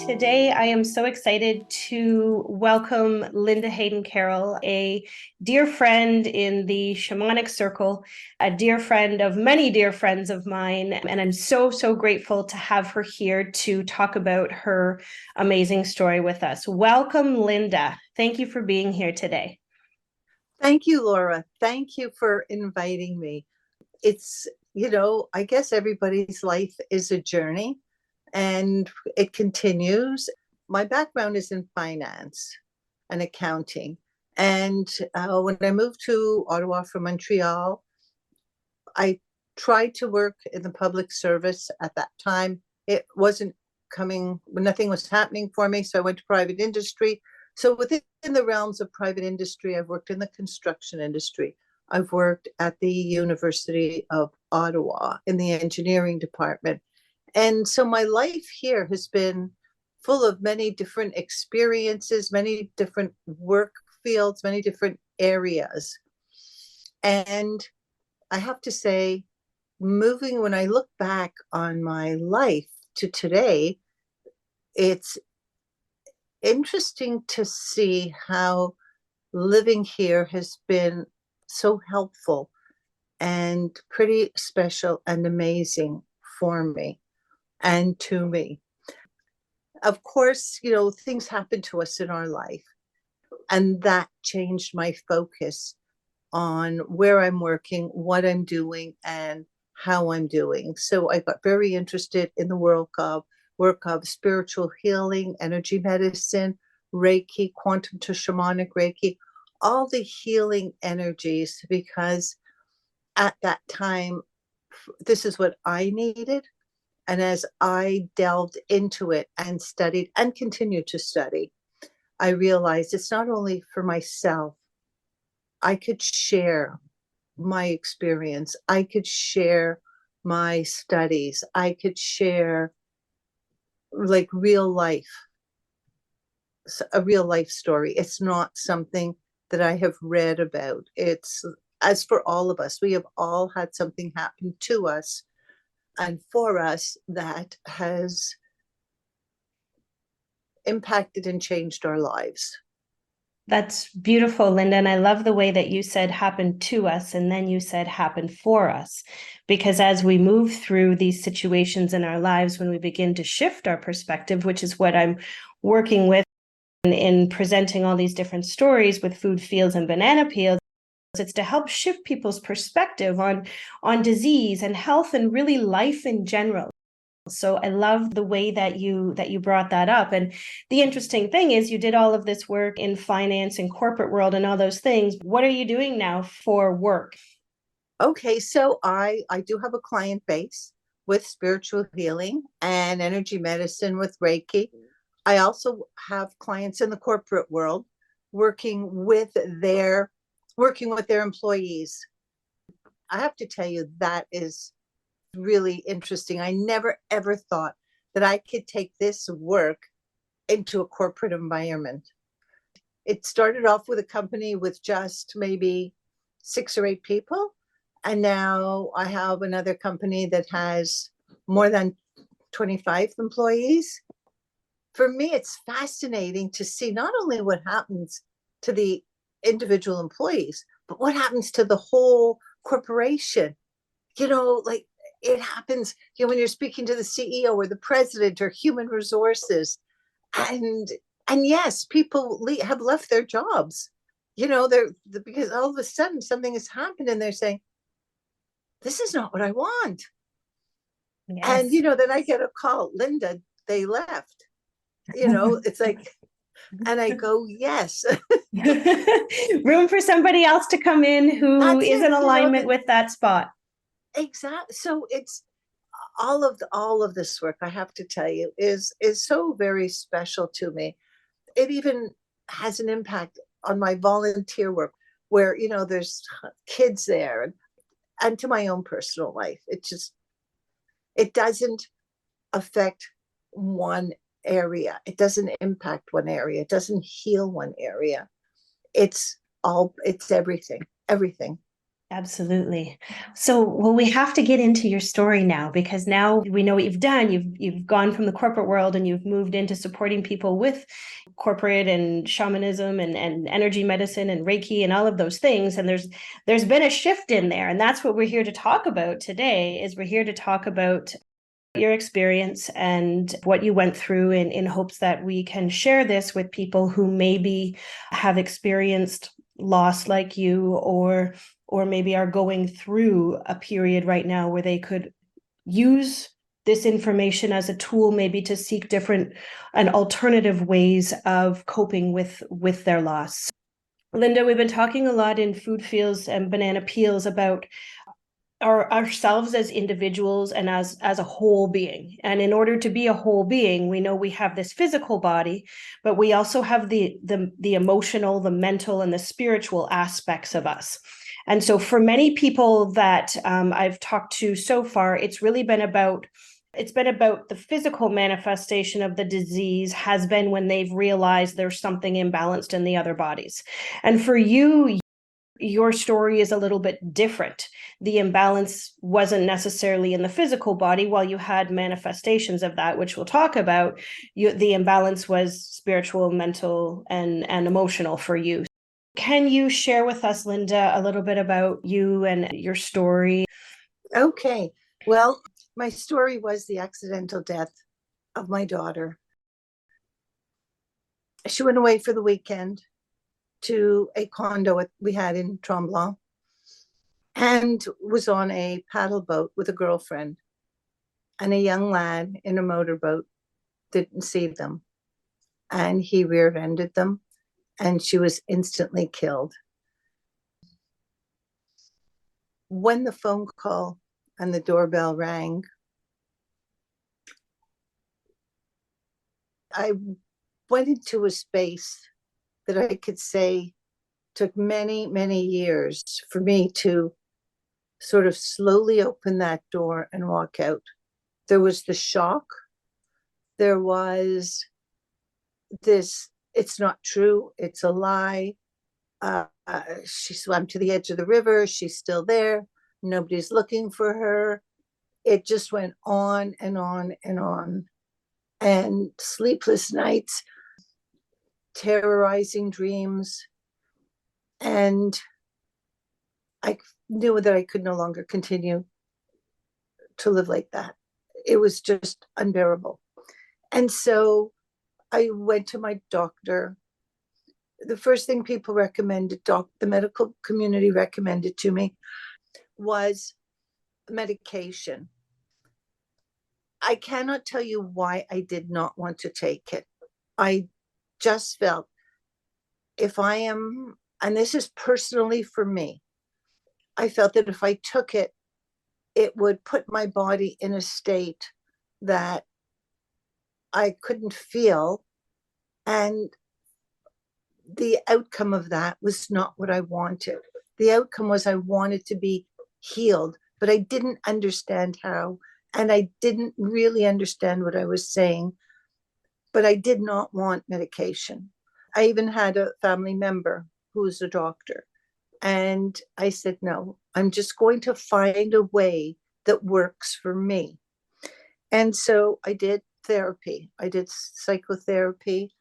Today, I am so excited to welcome Lynda Heyden-Carroll, a dear friend in the shamanic circle, a dear friend of many dear friends of mine. And I'm so grateful to have her here to talk about her amazing story with us. Welcome, Lynda. Thank you for being here today. Thank you, Laura. Thank you for inviting me. It's, I guess everybody's life is a journey and it continues. My background is in finance and accounting. And when I moved to Ottawa from Montreal, I tried to work in the public service at that time. It wasn't nothing was happening for me. So I went to private industry. So within the realms of private industry, I've worked in the construction industry. I've worked at the University of Ottawa in the engineering department. And so my life here has been full of many different experiences, many different work fields, many different areas. And I have to say, when I look back on my life to today, it's interesting to see how living here has been so helpful and pretty special and amazing for me and to me. Of course, things happen to us in our life, and that changed my focus on where I'm working, what I'm doing, and how I'm doing. So I got very interested in the work of spiritual healing, energy medicine, Reiki, quantum to shamanic Reiki, all the healing energies, because at that time, this is what I needed. And as I delved into it and studied and continue to study, I realized it's not only for myself. I could share my experience. I could share my studies. I could share like a real life story. It's not something that I have read about. It's, as for all of us, we have all had something happen to us and for us that has impacted and changed our lives. That's beautiful, Lynda. And I love the way that you said happened to us and then you said happened for us. Because as we move through these situations in our lives, when we begin to shift our perspective, which is what I'm working with in presenting all these different stories with food, fields, and banana peels, it's to help shift people's perspective on disease and health and really life in general. So I love the way that you brought that up. And the interesting thing is you did all of this work in finance and corporate world and all those things. What are you doing now for work? Okay, so I do have a client base with spiritual healing and energy medicine with Reiki. I also have clients in the corporate world working with their employees. I have to tell you, that is really interesting. I never ever thought that I could take this work into a corporate environment. It started off with a company with just maybe 6 or 8 people. And now I have another company that has more than 25 employees. For me, it's fascinating to see not only what happens to the individual employees, but what happens to the whole corporation. Like it happens, when you're speaking to the CEO or the president or human resources, and yes, people have left their jobs. They're because all of a sudden something has happened, and they're saying, "This is not what I want." Yes. And then I get a call, Lynda, they left. It's like, and I go, yes. Room for somebody else to come in who That's is it, in alignment with that spot. Exactly. So it's all of this work, I have to tell you, is so very special to me. It even has an impact on my volunteer work, where there's kids there, and to my own personal life. It doesn't affect one area. It doesn't impact one area. It doesn't heal one area. It's everything. Absolutely. So, well, we have to get into your story now, because now we know what you've done. You've gone from the corporate world and you've moved into supporting people with corporate and shamanism and energy medicine and Reiki and all of those things. And there's been a shift in there. And that's what we're here to talk about today, is we're here to talk about your experience and what you went through, in hopes that we can share this with people who maybe have experienced loss like you, or maybe are going through a period right now where they could use this information as a tool, maybe to seek different and alternative ways of coping with their loss. Lynda, we've been talking a lot in Food Feels and Banana Peels about ourselves as individuals and as a whole being. And in order to be a whole being, we know we have this physical body, but we also have the emotional, the mental, and the spiritual aspects of us. And so for many people that I've talked to so far, it's been about the physical manifestation of the disease has been when they've realized there's something imbalanced in the other bodies. And for you, your story is a little bit different. The imbalance wasn't necessarily in the physical body, while you had manifestations of that, which we'll talk about. The imbalance was spiritual, mental, and emotional for you. Can you share with us, Lynda, a little bit about you and your story? Okay. Well, my story was the accidental death of my daughter. She went away for the weekend to a condo we had in Tremblant and was on a paddle boat with a girlfriend. And a young lad in a motorboat didn't see them. And he rear-ended them, and she was instantly killed. When the phone call and the doorbell rang, I went into a space that I could say took many, many years for me to sort of slowly open that door and walk out. There was the shock. There was this, it's not true, it's a lie. She swam to the edge of the river. She's still there. Nobody's looking for her. It just went on and on and on. And sleepless nights, terrorizing dreams. And I knew that I could no longer continue to live like that. It was just unbearable. And so I went to my doctor. The first thing people recommended, the medical community recommended to me, was medication. I cannot tell you why I did not want to take it. I just felt, if I am, and this is personally for me, I felt that if I took it, it would put my body in a state that I couldn't feel. And the outcome of that was not what I wanted. The outcome was I wanted to be healed, but I didn't understand how. And I didn't really understand what I was saying, but I did not want medication. I even had a family member who was a doctor. And I said, no, I'm just going to find a way that works for me. And so I did therapy. I did psychotherapy.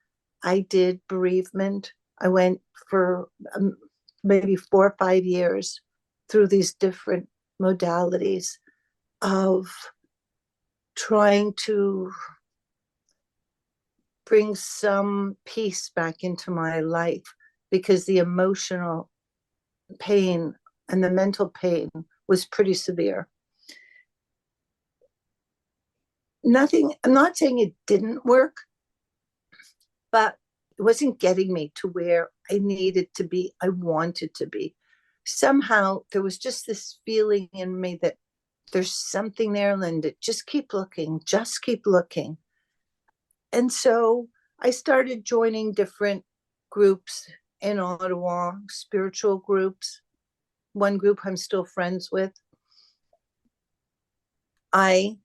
I did bereavement. I went for maybe 4 or 5 years through these different modalities of trying to bring some peace back into my life, because the emotional pain and the mental pain was pretty severe. I'm not saying it didn't work, but it wasn't getting me to where I needed to be, I wanted to be. Somehow there was just this feeling in me that there's something there, Lynda, just keep looking, just keep looking. And so I started joining different groups in Ottawa, spiritual groups. One group I'm still friends with. I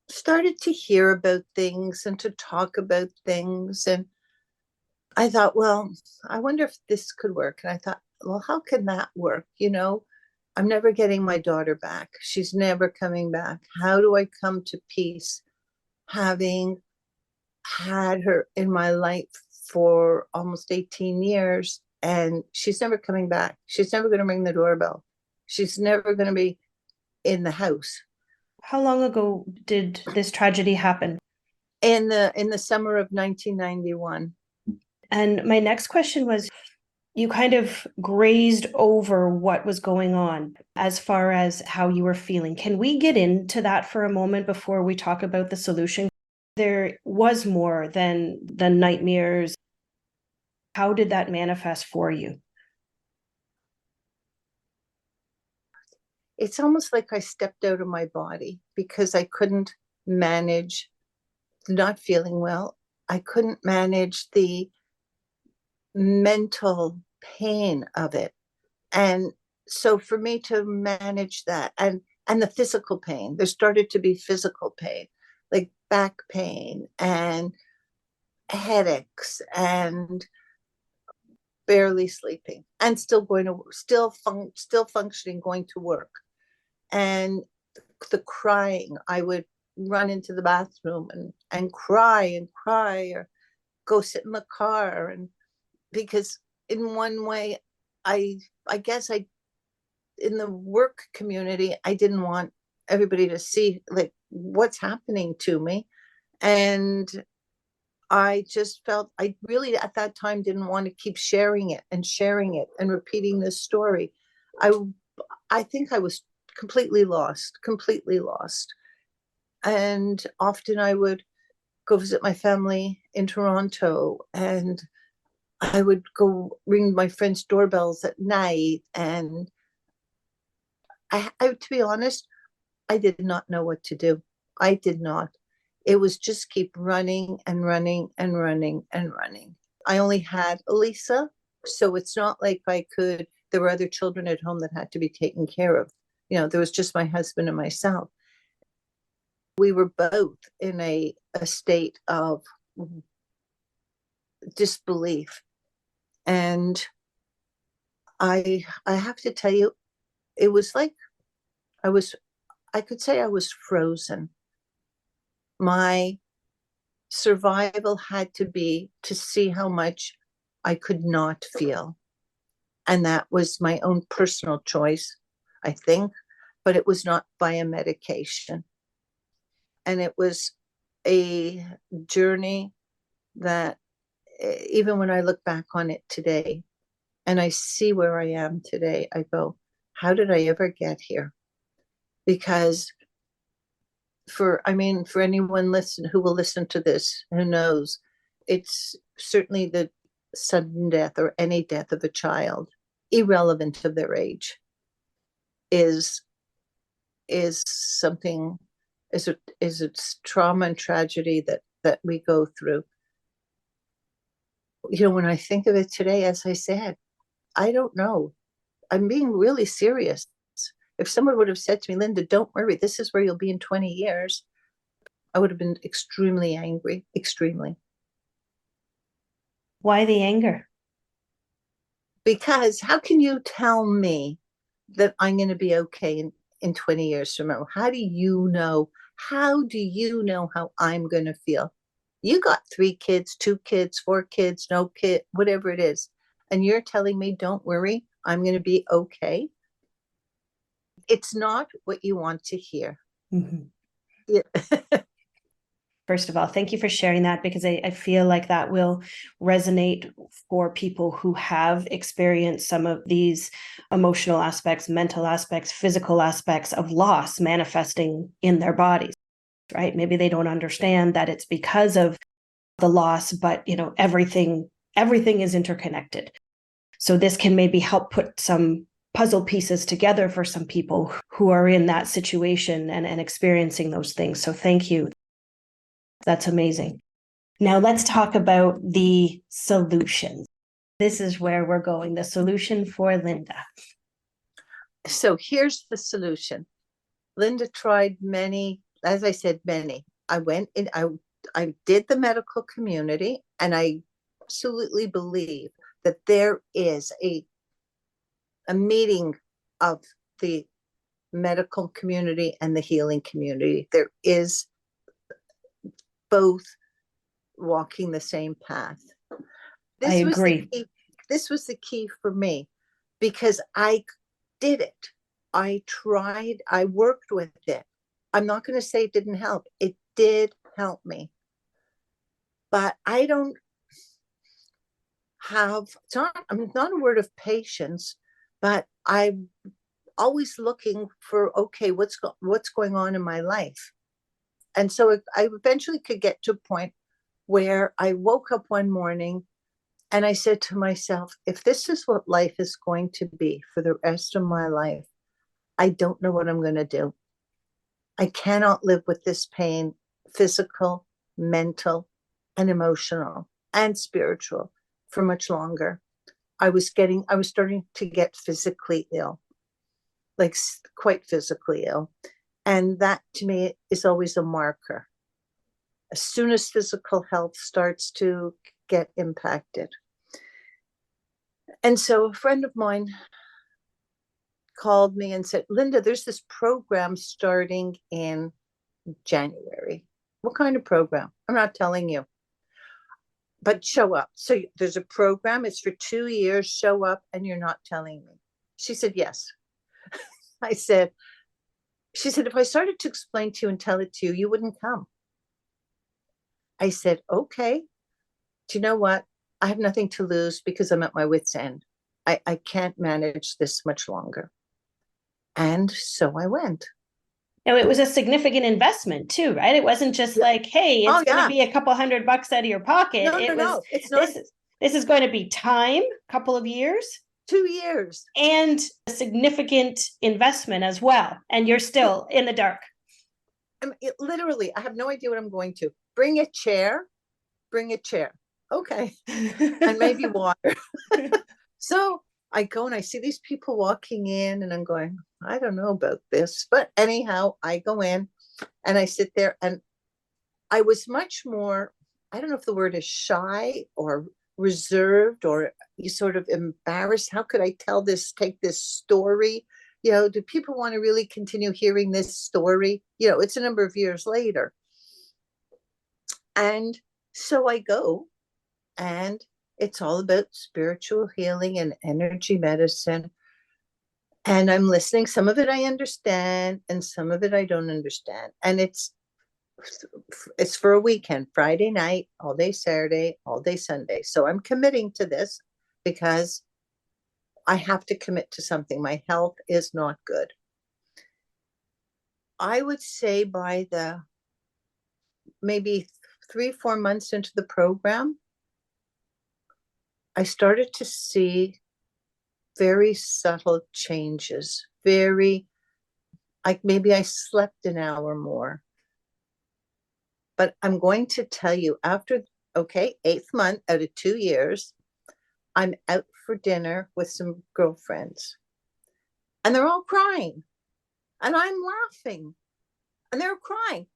started to hear about things and to talk about things. And I thought, well, I wonder if this could work. And I thought, well, how can that work? You know, I'm never getting my daughter back. She's never coming back. How do I come to peace having had her in my life for almost 18 years and she's never coming back? She's never going to ring the doorbell. She's never going to be in the house. How long ago did this tragedy happen? In the summer of 1991. And my next question was, you kind of grazed over what was going on as far as how you were feeling. Can we get into that for a moment before we talk about the solution? There was more than the nightmares. How did that manifest for you? It's almost like I stepped out of my body because I couldn't manage not feeling well. I couldn't manage the mental pain of it. And so for me to manage that and the physical pain, there started to be physical pain, like back pain and headaches and barely sleeping and still functioning, going to work. And the crying, I would run into the bathroom and cry or go sit in the car. And because in one way, I guess I in the work community, I didn't want everybody to see like what's happening to me. And I just felt I really at that time didn't want to keep sharing it and repeating this story. I I think I was completely lost. And often I would go visit my family in Toronto and I would go ring my friends' doorbells at night. And to be honest, I did not know what to do. I did not. It was just keep running and running and running and running. I only had Elisa, so it's not like there were other children at home that had to be taken care of. There was just my husband and myself. We were both in a state of disbelief. And I have to tell you, it was like I could say I was frozen. My survival had to be to see how much I could not feel. And that was my own personal choice, I think, but it was not by a medication. And it was a journey that even when I look back on it today and I see where I am today, I go, how did I ever get here? Because for anyone who will listen to this, who knows, it's certainly the sudden death or any death of a child, irrelevant of their age, is something is it's trauma and tragedy that we go through. When I think of it today, as I said, I don't know. I'm being really serious. If someone would have said to me, Lynda, don't worry, this is where you'll be in 20 years, I would have been extremely angry, extremely. Why the anger? Because how can you tell me that I'm going to be okay in 20 years from now? How do you know? How do you know how I'm going to feel? You got 3 kids, 2 kids, 4 kids, no kid, whatever it is. And you're telling me, don't worry, I'm going to be okay. It's not what you want to hear. Mm-hmm. Yeah. First of all, thank you for sharing that, because I feel like that will resonate for people who have experienced some of these emotional aspects, mental aspects, physical aspects of loss manifesting in their bodies, right? Maybe they don't understand that it's because of the loss, but everything is interconnected. So this can maybe help put some puzzle pieces together for some people who are in that situation and experiencing those things. So thank you. That's amazing. Now let's talk about the solution. This is where we're going, the solution for Lynda. So here's the solution. Lynda tried many, as I said, many. I went in, I did the medical community, and I absolutely believe that there is a meeting of the medical community and the healing community. There is both walking the same path. I This was the agree. key. This was the key for me because I did it. I tried, I worked with it. I'm not going to say it didn't help. It did help me. But I don't have, it's not, I'm not a word of patience, but I'm always looking for, okay, what's going on in my life? And so I eventually could get to a point where I woke up one morning and I said to myself, if this is what life is going to be for the rest of my life, I don't know what I'm going to do. I cannot live with this pain, physical, mental, and emotional, and spiritual for much longer. I was starting to get physically ill, like quite physically ill. And that to me is always a marker. As soon as physical health starts to get impacted. And so a friend of mine called me and said, Lynda, there's this program starting in January. What kind of program? I'm not telling you, but show up. So there's a program, it's for 2 years, show up, and you're not telling me. She said, yes. I said, she said, if I started to explain to you and tell it to you, you wouldn't come. I said, okay. Do you know what? I have nothing to lose because I'm at my wit's end. I can't manage this much longer. And so I went. Now, it was a significant investment too, right? It wasn't just like, hey, it's going to be a couple $100 out of your pocket. No, it's not. This is going to be time, a couple of years. 2 years. And a significant investment as well. And you're still in the dark. Literally, I have no idea what I'm going to. Bring a chair. Okay. And maybe water. So I go and I see these people walking in and I'm going, I don't know about this. But anyhow, I go in and I sit there and I was much more, I don't know if the word is shy or reserved or you sort of embarrassed. How could I take this story? Do people want to really continue hearing this story? It's a number of years later. And so I go and it's all about spiritual healing and energy medicine. And I'm listening. Some of it I understand and some of it I don't understand. And it's for a weekend, Friday night, all day Saturday, all day Sunday. So I'm committing to this because I have to commit to something. My health is not good. I would say by the maybe 3-4 months into the program, I started to see very subtle changes, like maybe I slept an hour more. But I'm going to tell you after, 8th month out of 2 years, I'm out for dinner with some girlfriends and they're all crying and I'm laughing and they're crying.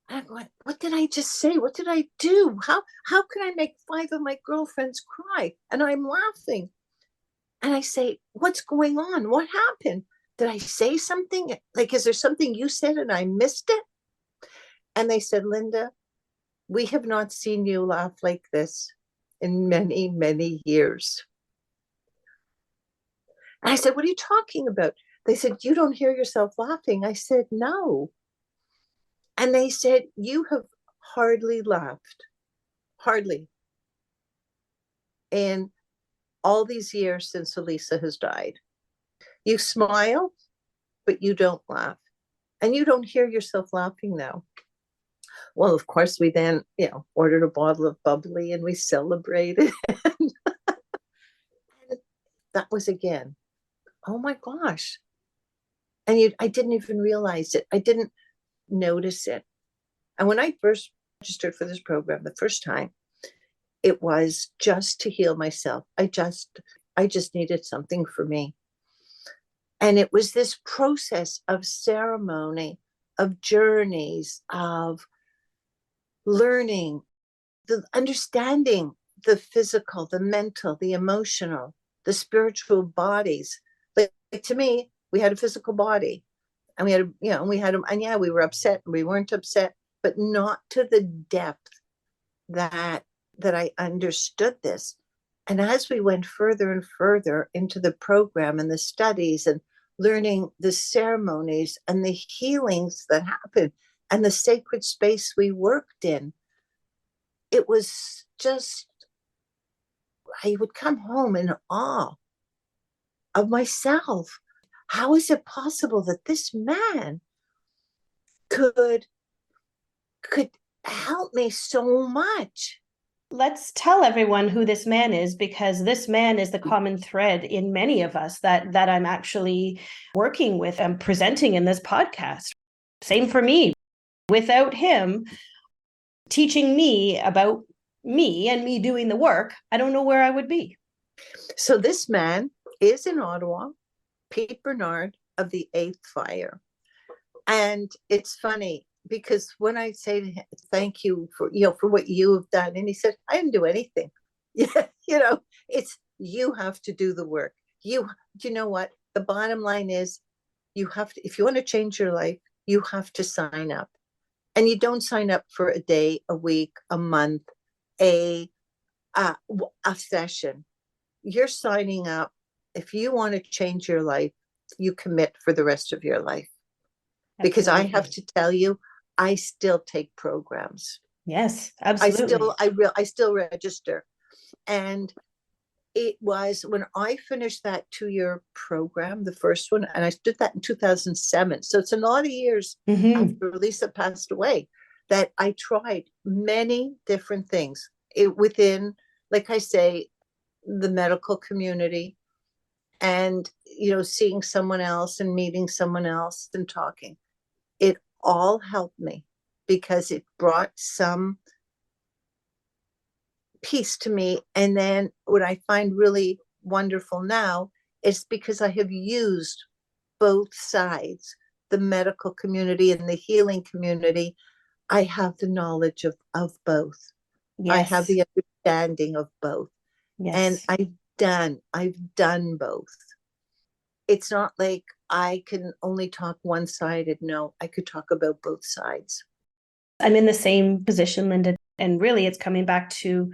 And I'm going, what did I just say? What did I do? How can I make 5 of my girlfriends cry? And I'm laughing. And I say, what's going on? What happened? Did I say something? Like, is there something you said and I missed it? And they said, Lynda, we have not seen you laugh like this in many, many years. And I said, what are you talking about? They said, you don't hear yourself laughing. I said, no. And they said, you have hardly laughed, hardly, in all these years since Elisa has died. You smile, but you don't laugh. And you don't hear yourself laughing now. Well, of course, we then, ordered a bottle of bubbly and we celebrated. That was again, oh my gosh. And I didn't even realize it. I didn't notice it. And when I first registered for this program the first time, it was just to heal myself. I just needed something for me. And it was this process of ceremony, of journeys, of learning, the understanding the physical, the mental, the emotional, the spiritual bodies. Like to me, We had a physical body, and we had, and we had, and yeah, we were upset, we weren't upset, but not to the depth that I understood this. And as we went further and further into the program and the studies and learning the ceremonies and the healings that happened and the sacred space we worked in, it was just, I would come home in awe of myself. How is it possible that this man could help me so much? Let's tell everyone who this man is, because this man is the common thread in many of us that I'm actually working with and presenting in this podcast. Same for me. Without him teaching me about me and me doing the work, I don't know where I would be. So this man is in Ottawa, Pete Bernard of the Eighth Fire. And it's funny because when I say to him, thank you for, for what you have done, and he said, I didn't do anything. Yeah, it's, you have to do the work. You know what? The bottom line is, you have to, if you want to change your life, you have to sign up. And you don't sign up for a day, a week, a month, a session. You're signing up. If you want to change your life, you commit for the rest of your life. Because absolutely. I have to tell you, I still take programs. Yes, absolutely. I still register. And it was when I finished that 2-year program, the first one, and I did that in 2007. So it's a lot of years after Lisa passed away, that I tried many different things within, like I say, the medical community, and, seeing someone else and meeting someone else and talking. It all helped me because it brought some peace to me. And then what I find really wonderful now is because I have used both sides, the medical community and the healing community, I have the knowledge of both. Yes. I have the understanding of both. Yes. And I've done both. It's not like I can only talk one-sided. No, I could talk about both sides. I'm in the same position, Lynda, and really it's coming back to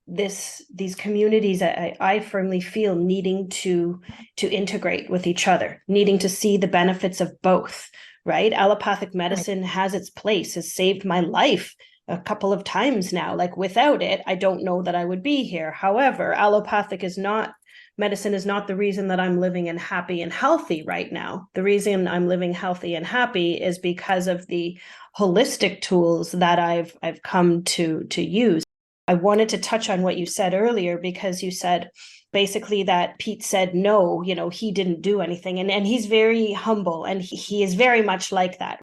these communities that I firmly feel needing to integrate with each other, needing to see the benefits of both, right? Allopathic medicine has its place, has saved my life a couple of times now. Like, without it, I don't know that I would be here. However, medicine is not the reason that I'm living and happy and healthy right now. The reason I'm living healthy and happy is because of the holistic tools that I've come to use. I wanted to touch on what you said earlier, because you said basically that Pete said, no, he didn't do anything. And he's very humble, and he is very much like that.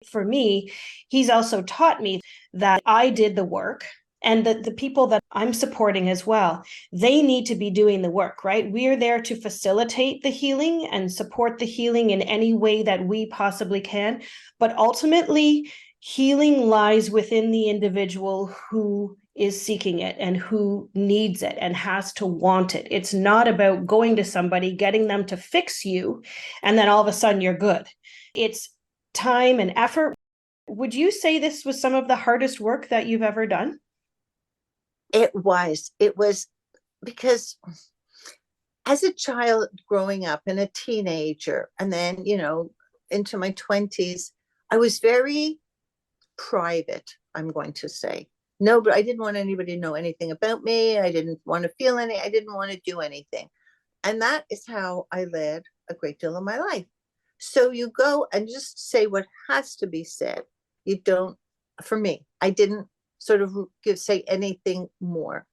For me, he's also taught me that I did the work, and that the people that I'm supporting as well, they need to be doing the work, right? We're there to facilitate the healing and support the healing in any way that we possibly can. But ultimately, healing lies within the individual who is seeking it and who needs it and has to want it. It's not about going to somebody, getting them to fix you, and then all of a sudden you're good. It's time and effort. Would you say this was some of the hardest work that you've ever done? It was because as a child growing up and a teenager, and then, into my 20s, I was very private, I'm going to say. No, but I didn't want anybody to know anything about me. I didn't want to feel I didn't want to do anything. And that is how I led a great deal of my life. So you go and just say what has to be said. You don't, for me, I didn't sort of say anything more.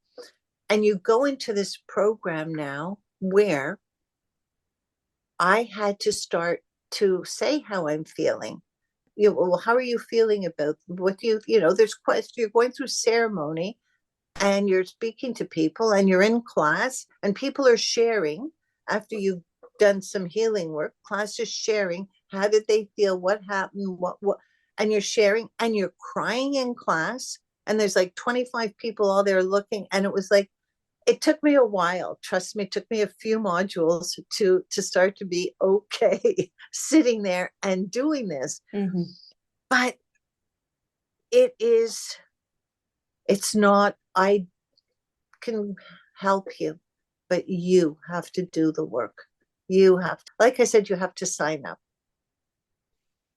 And you go into this program now where I had to start to say how I'm feeling. Well, how are you feeling about what there's questions, you're going through ceremony and you're speaking to people and you're in class and people are sharing after you've done some healing work. Class is sharing, how did they feel, what happened, what, and you're sharing and you're crying in class, and there's like 25 people all there looking, and it was like, it took me a while. Trust me, it took me a few modules to start to be okay sitting there and doing this. Mhm. But it is, it's not, I can help you, but you have to do the work. You have to, like I said, you have to sign up.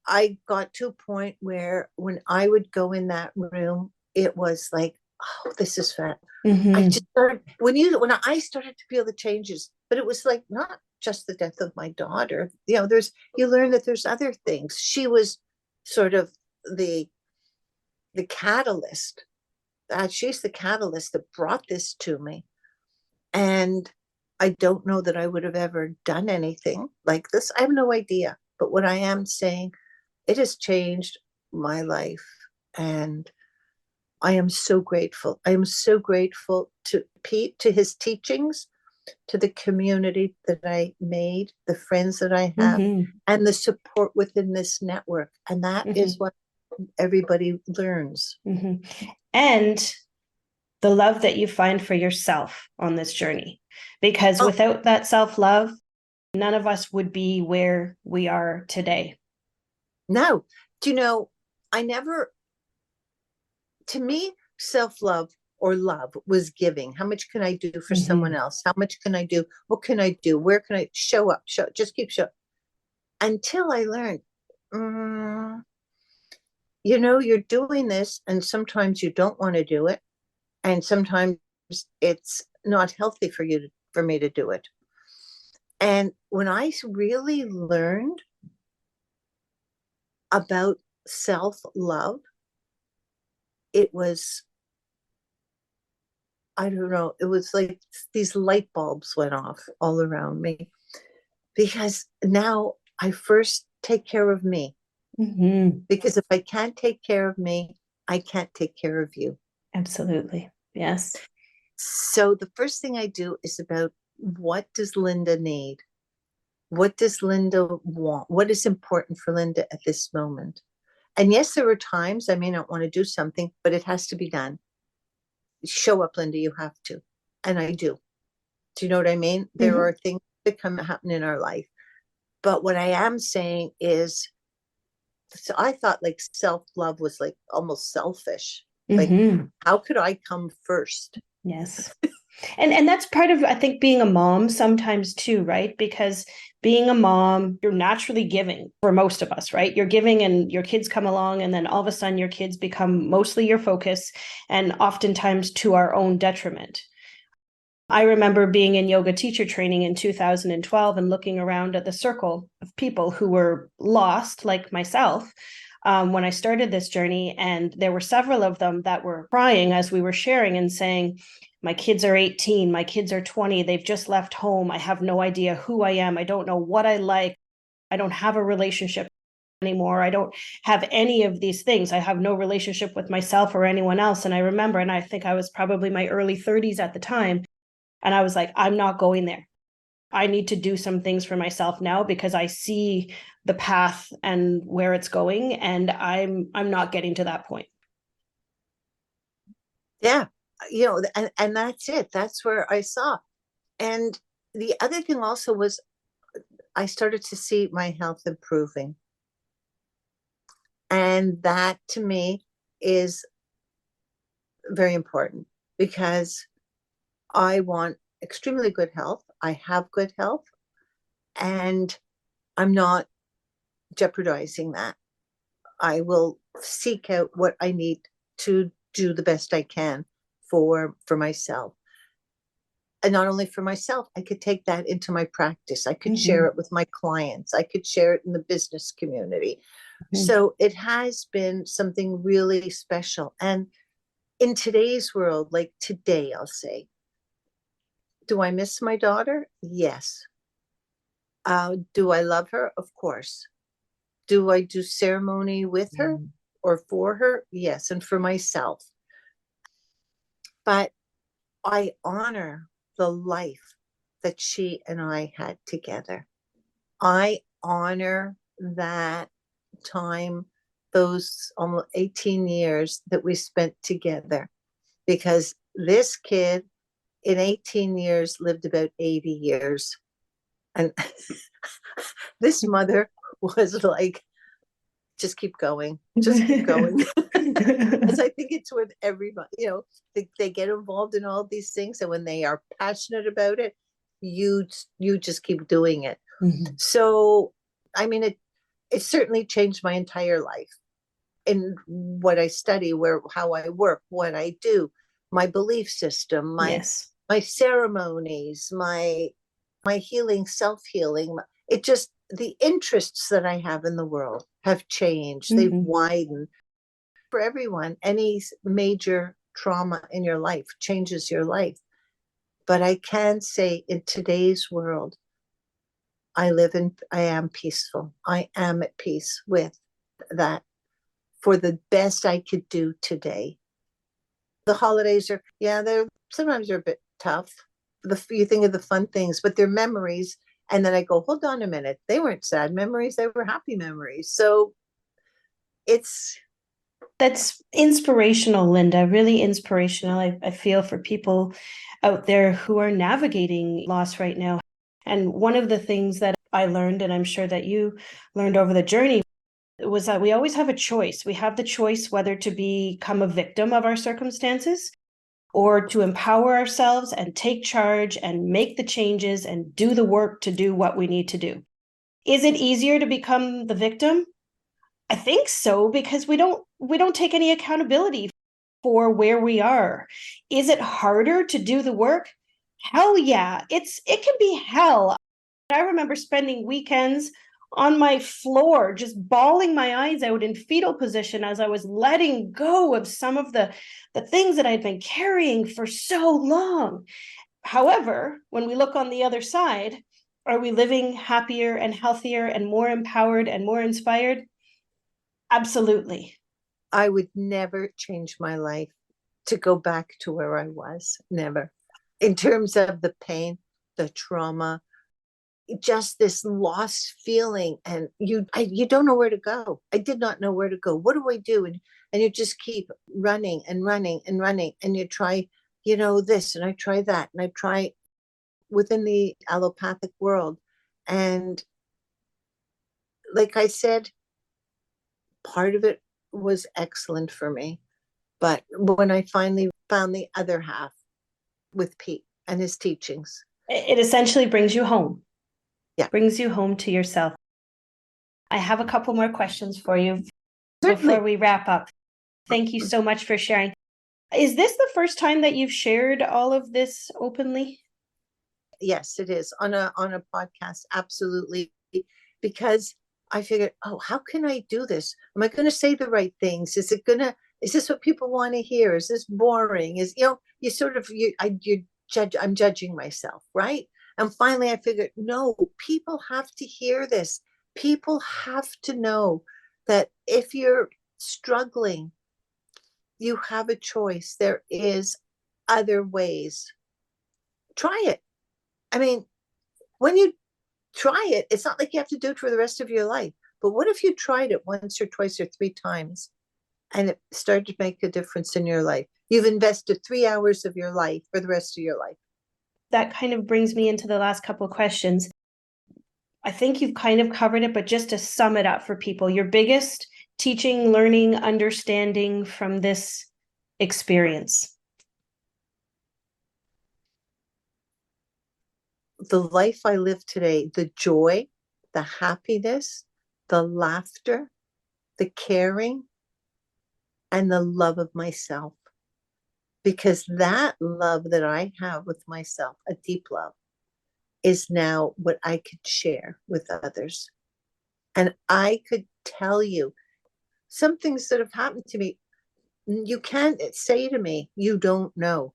I got to a point where when I would go in that room, it was like, oh, this is fat. I Mhm. just started when I started to feel the changes, but it was like not just the death of my daughter. You know, there's you learn that there's other things. She was sort of the the catalyst. She's the catalyst that brought this to me. And I don't know that I would have ever done anything like this. I have no idea. But what I am saying, it has changed my life. And I am so grateful. I am so grateful to Pete, to his teachings, to the community that I made, the friends that I have, Mhm. and the support within this network. And that is Mhm. what everybody learns. Mhm. And the love that you find for yourself on this journey. Because Oh, without that self love, none of us would be where we are today. no. Do you know, I never, to me, self love or love was giving. How much can I do for someone Mhm. else? How much can I do? What can I do? Where can I show up? Just keep showing. Until I learned, mm, you know, you're doing this, and sometimes you don't want to do it, and sometimes it's not healthy for you for me to do it. And when I really learned about self love, it was, I don't know, it was like these light bulbs went off all around me because now I first take care of me. Mhm. Because if I can't take care of me, I can't take care of you. Absolutely. Yes. So the first thing I do is about what does Lynda need? What does Lynda want? What is important for Lynda at this moment? And yes, there are times I may not want to do something, but it has to be done. Show up, Lynda, you have to. And I do. Do you know what I mean? There Mhm. are things that come happen in our life. But what I am saying is, so I thought like self love was like almost selfish. Like, Mhm. how could I come first? Yes. And that's part of, I think, being a mom sometimes too, right? Because being a mom, you're naturally giving for most of us, right? You're giving and your kids come along, and then all of a sudden your kids become mostly your focus, and oftentimes to our own detriment. I remember being in yoga teacher training in 2012 and looking around at the circle of people who were lost, like myself, when I started this journey. And there were several of them that were crying as we were sharing and saying, my kids are 18, my kids are 20, they've just left home. I have no idea who I am. I don't know what I like. I don't have a relationship anymore. I don't have any of these things. I have no relationship with myself or anyone else. And I remember, and I think I was probably my early 30s at the time, and I was like, I'm not going there. I need to do some things for myself now because I see the path and where it's going, and I'm not getting to that point. Yeah. You know, and that's it. That's where I saw. And the other thing also was I started to see my health improving. And that to me is very important because I want extremely good health. I have good health and I'm not jeopardizing that. I will seek out what I need to do the best I can for myself. And not only for myself, I could take that into my practice. I could share Mm-hmm. it with my clients. I could share it in the business community. Mm-hmm. So it has been something really special. And in today's world, like today, I'll say, do I miss my daughter? Yes. Do I love her? Of course. Do I do ceremony with her or for her? Yes. And for myself. But I honor the life that she and I had together. I honor that time, those almost 18 years that we spent together, because this kid in 18 years lived about 80 years. And this mother was like, just keep going, just keep going. As I think it's with everybody, they get involved in all these things. And when they are passionate about it, you just keep doing it. Mhm. So, I mean, it certainly changed my entire life in what I study, how I work, what I do, my belief system, Yes. my ceremonies, my healing, self-healing. It just, the interests that I have in the world have changed. They've Mhm. widened. For everyone, any major trauma in your life changes your life. But I can say in today's world, I am peaceful. I am at peace with that for the best I could do today. The holidays are, yeah, sometimes they're a bit tough. You think of the fun things, but they're memories. And then I go, hold on a minute. They weren't sad memories. They were happy memories. So it's, That's inspirational, Lynda, really inspirational. I feel for people out there who are navigating loss right now. And one of the things that I learned, and I'm sure that you learned over the journey, was that we always have a choice. We have the choice whether to become a victim of our circumstances or to empower ourselves and take charge and make the changes and do the work to do what we need to do. Is it easier to become the victim? I think so, because we don't take any accountability for where we are. Is it harder to do the work? Hell yeah. It can be hell. I remember spending weekends on my floor just bawling my eyes out in fetal position as I was letting go of some of the things that I'd been carrying for so long. However, when we look on the other side, are we living happier and healthier and more empowered and more inspired? Absolutely. I would never change my life to go back to where I was. Never. In terms of the pain, the trauma, just this lost feeling, and you don't know where to go. I did not know where to go. What do I do? And you just keep running and running and running, and you try, this, and I try that, and I try within the allopathic world. And like I said, part of it was excellent for me. But when I finally found the other half with Pete and his teachings, It essentially brings you home, yeah, brings you home to yourself. I have a couple more questions for you before certainly. we wrap up. Thank you so much for sharing. Is this the first time that you've shared all of this openly? Yes, it is on a podcast, absolutely. Because I figured, oh, how can I do this? Am I going to say the right things? Is this what people want to hear? Is this boring? You sort of, I'm judging myself, right? And finally I figured, no, people have to hear this. People have to know that if you're struggling, you have a choice. There is other ways. Try it. I mean, when you try it, it's not like you have to do it for the rest of your life. But what if you tried it once or twice or three times and it started to make a difference in your life? You've invested 3 hours of your life for the rest of your life. That kind of brings me into the last couple of questions. I think you've kind of covered it, but just to sum it up for people, your biggest teaching, learning, understanding from this experience. The life I live today, the joy, the happiness, the laughter, the caring, and the love of myself. Because that love that I have with myself, a deep love, is now what I could share with others. And I could tell you some things that have happened to me. You can't say to me, you don't know,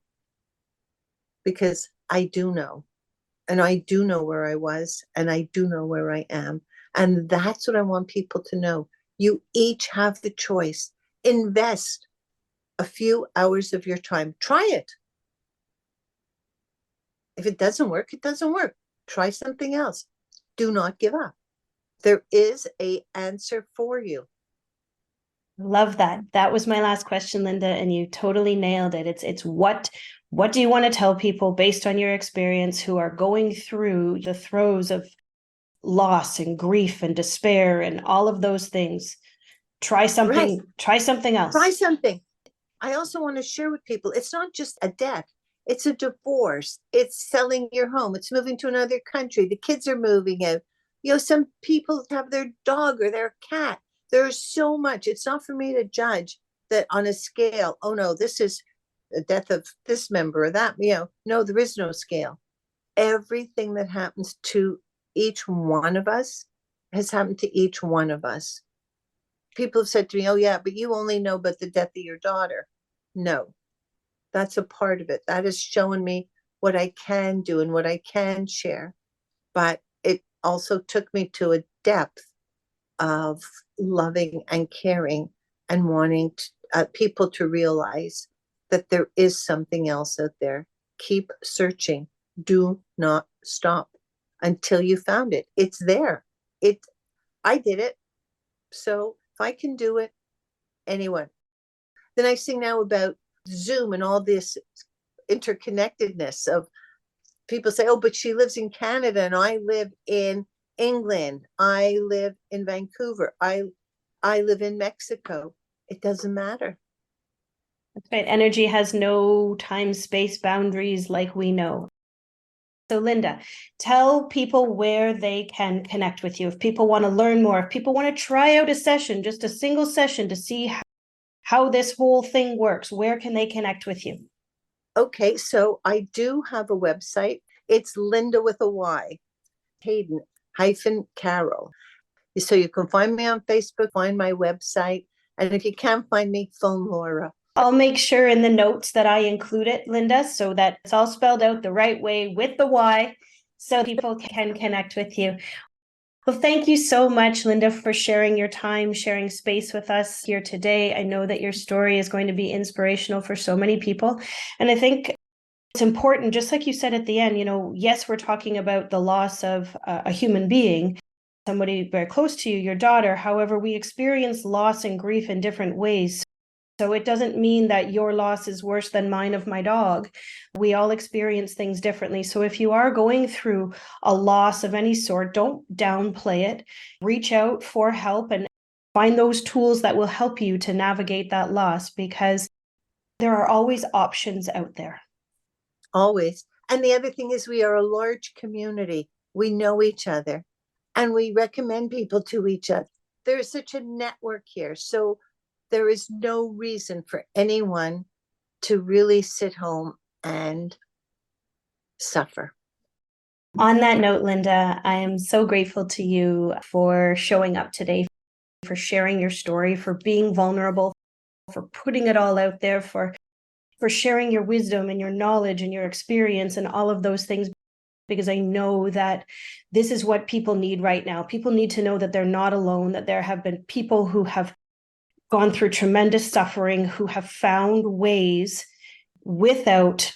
because I do know. And I do know where I was, and I do know where I am. And that's what I want people to know. You each have the choice. Invest a few hours of your time. Try it. If it doesn't work, it doesn't work. Try something else. Do not give up. There is an answer for you. Love that. That was my last question, Lynda, and you totally nailed it. It's what do you want to tell people based on your experience who are going through the throes of loss and grief and despair and all of those things? Try Right. something, try something Try else. something. I also want to share with people, it's not just a death, it's a divorce, it's selling your home, it's moving to another country, the kids are moving out. Some people have their dog or their cat. There's so much. It's not for me to judge that on a scale, oh no, this is the death of this member or that, no, there is no scale. Everything that happens to each one of us has happened to each one of us. People have said to me, oh yeah, but you only know about the death of your daughter. No, that's a part of it. That is showing me what I can do and what I can share. But it also took me to a depth of loving and caring and wanting people to realize that there is something else out there. Keep searching. Do not stop until you found it. It's there. It. I did it. So if I can do it, anyone. The nice thing now about Zoom and all this interconnectedness of people say, oh, but she lives in Canada and I live in England. I live in Vancouver. I live in Mexico. It doesn't matter. That's right. Energy has no time, space boundaries like we know. So, Lynda, tell people where they can connect with you. If people want to learn more, if people want to try out a session, just a single session to see how this whole thing works, where can they connect with you? Okay, so I do have a website. It's Lynda with a Y, Hayden-Carroll. So you can find me on Facebook, find my website. And if you can't find me, phone Laura. I'll make sure in the notes that I include it, Lynda, so that it's all spelled out the right way with the Y, so people can connect with you. Well, thank you so much, Lynda, for sharing your time, sharing space with us here today. I know that your story is going to be inspirational for so many people. And I think it's important, just like you said at the end, yes, we're talking about the loss of a human being, somebody very close to you, your daughter. However, we experience loss and grief in different ways. So it doesn't mean that your loss is worse than mine of my dog. We all experience things differently. So if you are going through a loss of any sort, don't downplay it. Reach out for help and find those tools that will help you to navigate that loss, because there are always options out there. Always. And the other thing is, we are a large community. We know each other and we recommend people to each other. There is such a network here. So there is no reason for anyone to really sit home and suffer. On that note, Lynda, I am so grateful to you for showing up today, for sharing your story, for being vulnerable, for putting it all out there, for sharing your wisdom and your knowledge and your experience and all of those things, because I know that this is what people need right now. People need to know that they're not alone, that there have been people who have gone through tremendous suffering, who have found ways without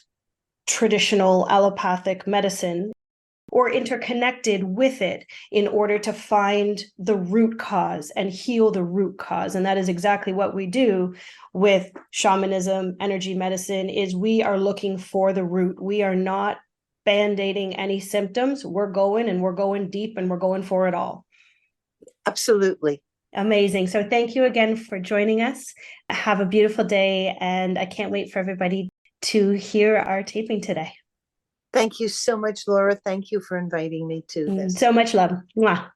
traditional allopathic medicine or interconnected with it in order to find the root cause and heal the root cause. And that is exactly what we do with shamanism, energy medicine, is we are looking for the root. We are not band-aiding any symptoms. We're going deep and we're going for it all. Absolutely. Amazing. So thank you again for joining us. Have a beautiful day. And I can't wait for everybody to hear our taping today. Thank you so much, Laura. Thank you for inviting me to this. So much love. Mwah.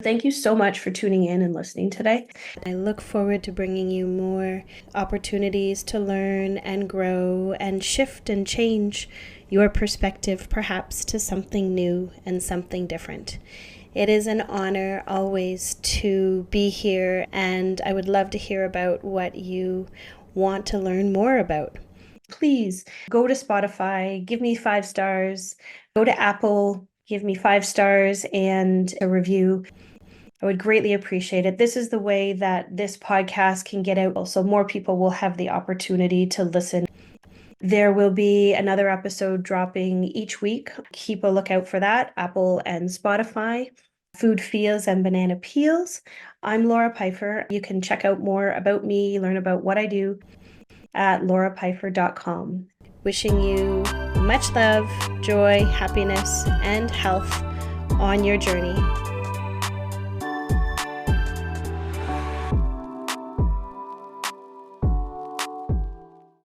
Thank you so much for tuning in and listening today. I look forward to bringing you more opportunities to learn and grow and shift and change your perspective, perhaps to something new and something different. It is an honor always to be here, and I would love to hear about what you want to learn more about. Please go to Spotify, give me 5 stars, go to Apple, give me 5 stars and a review. I would greatly appreciate it. This is the way that this podcast can get out, so more people will have the opportunity to listen. There will be another episode dropping each week. Keep a lookout for that, Apple and Spotify. Food Feels and Banana Peels. I'm Laura Pfeiffer. You can check out more about me, learn about what I do at laurapfeiffer.com. Wishing you much love, joy, happiness, and health on your journey.